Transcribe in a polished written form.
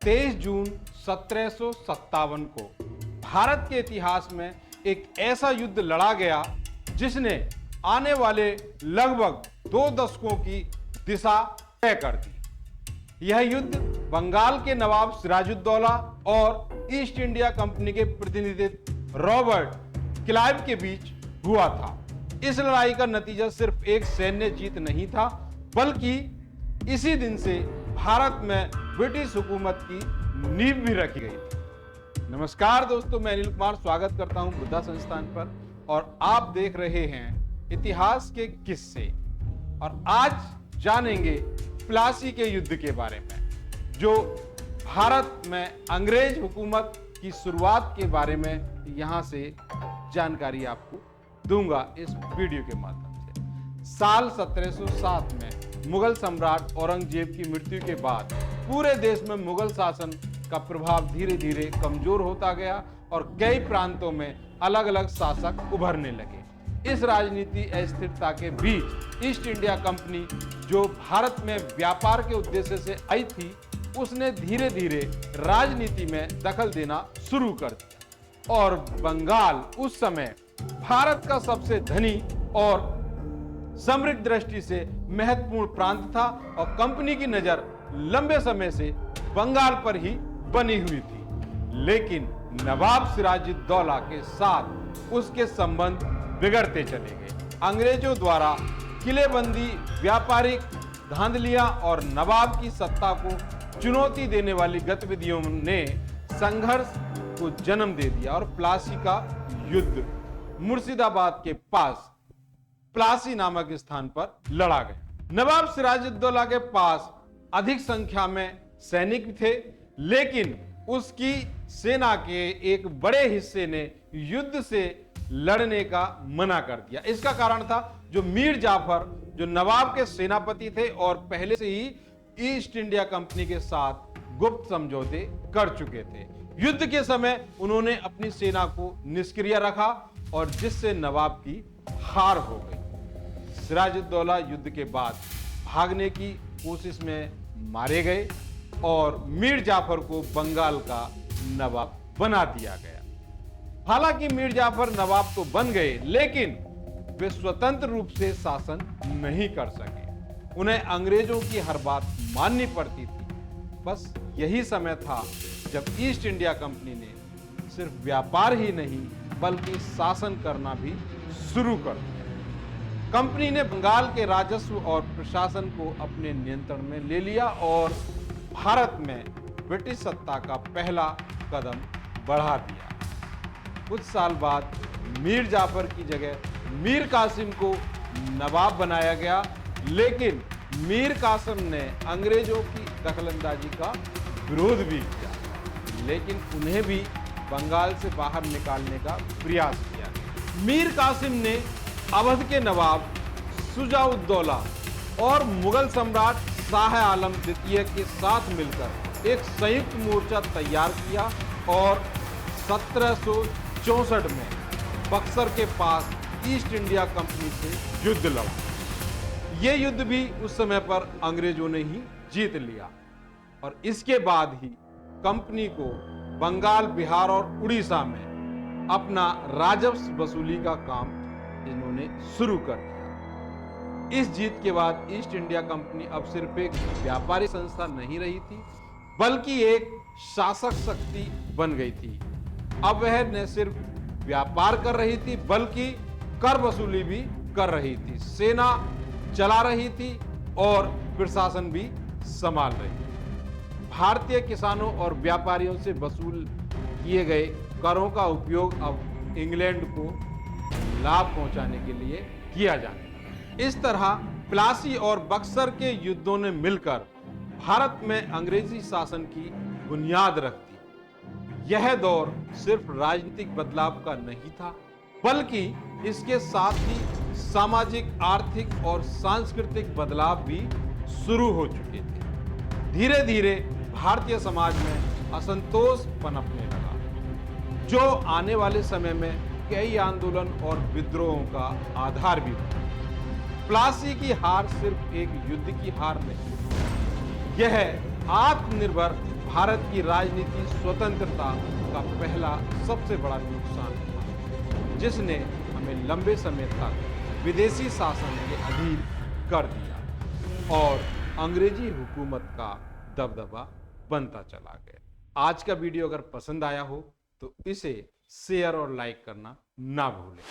23 जून 1757 को भारत के इतिहास में एक ऐसा युद्ध लड़ा गया जिसने आने वाले लगभग 2 दशकों की दिशा तय कर दी। यह युद्ध बंगाल के नवाब सिराजुद्दौला और ईस्ट इंडिया कंपनी के प्रतिनिधि रॉबर्ट क्लाइव के बीच हुआ था। इस लड़ाई का नतीजा सिर्फ एक सैन्य जीत नहीं था, बल्कि इसी दिन से भारत में ब्रिटिश हुकूमत की नींव भी रखी गई थी। नमस्कार दोस्तों, मैं अनिल कुमार स्वागत करता हूं बुद्धा संस्थान पर और आप देख रहे हैं इतिहास के किस्से। और आज जानेंगे प्लासी के युद्ध के बारे में, जो भारत में अंग्रेज हुकूमत की शुरुआत के बारे में यहां से जानकारी आपको दूंगा इस वीडियो के माध्यम से। साल 1707 में मुगल सम्राट औरंगजेब की मृत्यु के बाद पूरे देश में मुगल शासन का प्रभाव धीरे धीरे कमजोर होता गया और कई प्रांतों में अलग अलग शासक उभरने लगे। इस राजनीति अस्थिरता के बीच ईस्ट इंडिया कंपनी, जो भारत में व्यापार के उद्देश्य से आई थी, उसने धीरे धीरे राजनीति में दखल देना शुरू कर दिया और बंगाल उस समय भारत का सबसे धनी और समृद्ध दृष्टि से महत्वपूर्ण प्रांत था और कंपनी की नजर लंबे समय से बंगाल पर ही बनी हुई थी। लेकिन नवाब सिराजुद्दौला के साथ उसके संबंध बिगड़ते चले गए। अंग्रेजों द्वारा किलेबंदी, व्यापारिक धांधलियां और नवाब की सत्ता को चुनौती देने वाली गतिविधियों ने संघर्ष को जन्म दे दिया और प्लासी का युद्ध मुर्शिदाबाद के पास प्लासी नामक स्थान पर लड़ा गया। नवाब सिराजुद्दौला के पास अधिक संख्या में सैनिक थे, लेकिन उसकी सेना के एक बड़े हिस्से ने युद्ध से लड़ने का मना कर दिया। इसका कारण था जो मीर जाफर, जो नवाब के सेनापति थे और पहले से ही ईस्ट इंडिया कंपनी के साथ गुप्त समझौते कर चुके थे। युद्ध के समय उन्होंने अपनी सेना को निष्क्रिय रखा और जिससे नवाब की हार हो गई। सिराजुद्दौला युद्ध के बाद भागने की कोशिश में मारे गए और मीर जाफर को बंगाल का नवाब बना दिया गया। हालांकि मीर जाफर नवाब तो बन गए, लेकिन वे स्वतंत्र रूप से शासन नहीं कर सके। उन्हें अंग्रेजों की हर बात माननी पड़ती थी। बस यही समय था जब ईस्ट इंडिया कंपनी ने सिर्फ व्यापार ही नहीं बल्कि शासन करना भी शुरू कर दिया। कंपनी ने बंगाल के राजस्व और प्रशासन को अपने नियंत्रण में ले लिया और भारत में ब्रिटिश सत्ता का पहला कदम बढ़ा दिया। कुछ साल बाद मीर जाफर की जगह मीर कासिम को नवाब बनाया गया, लेकिन मीर कासिम ने अंग्रेजों की दखलंदाजी का विरोध भी किया, लेकिन उन्हें भी बंगाल से बाहर निकालने का प्रयास किया। मीर कासिम ने अवध के नवाब शुजाउद्दौला और मुगल सम्राट शाह आलम द्वितीय के साथ मिलकर एक संयुक्त मोर्चा तैयार किया और 1764 में बक्सर के पास ईस्ट इंडिया कंपनी से युद्ध लड़ा। यह युद्ध भी उस समय पर अंग्रेजों ने ही जीत लिया और इसके बाद ही कंपनी को बंगाल, बिहार और उड़ीसा में अपना राजस्व वसूली का काम इन्होंने शुरू कर दिया। इस जीत के बाद ईस्ट इंडिया कंपनी अब सिर्फ एक व्यापारी संस्था नहीं रही थी, बल्कि एक शासक शक्ति बन गई थी। अब वह न सिर्फ व्यापार कर रही थी, बल्कि कर वसूली भी कर रही थी, सेना चला रही थी और प्रशासन भी संभाल रही थी। भारतीय किसानों और व्यापारियों से वसूल किए गए करों का उपयोग अब इंग्लैंड को लाभ पहुंचाने के लिए किया जाने लगा। इस तरह प्लासी और बक्सर के युद्धों ने मिलकर भारत में अंग्रेजी शासन की बुनियाद रख दी। यह दौर सिर्फ राजनीतिक बदलाव का नहीं था, बल्कि इसके साथ ही सामाजिक, आर्थिक और सांस्कृतिक बदलाव भी शुरू हो चुके थे। धीरे धीरे भारतीय समाज में असंतोष पनपने लगा, जो आने वाले समय में कई आंदोलन और विद्रोहों का आधार भी बना। प्लासी की हार सिर्फ एक युद्ध की हार नहीं, यह आत्मनिर्भर भारत की राजनीति स्वतंत्रता का पहला सबसे बड़ा नुकसान था, जिसने हमें लंबे समय तक विदेशी शासन के अधीन कर दिया और अंग्रेजी हुकूमत का दबदबा बनता चला गया। आज का वीडियो अगर पसंद आया हो तो इसे शेयर और लाइक करना ना भूलें।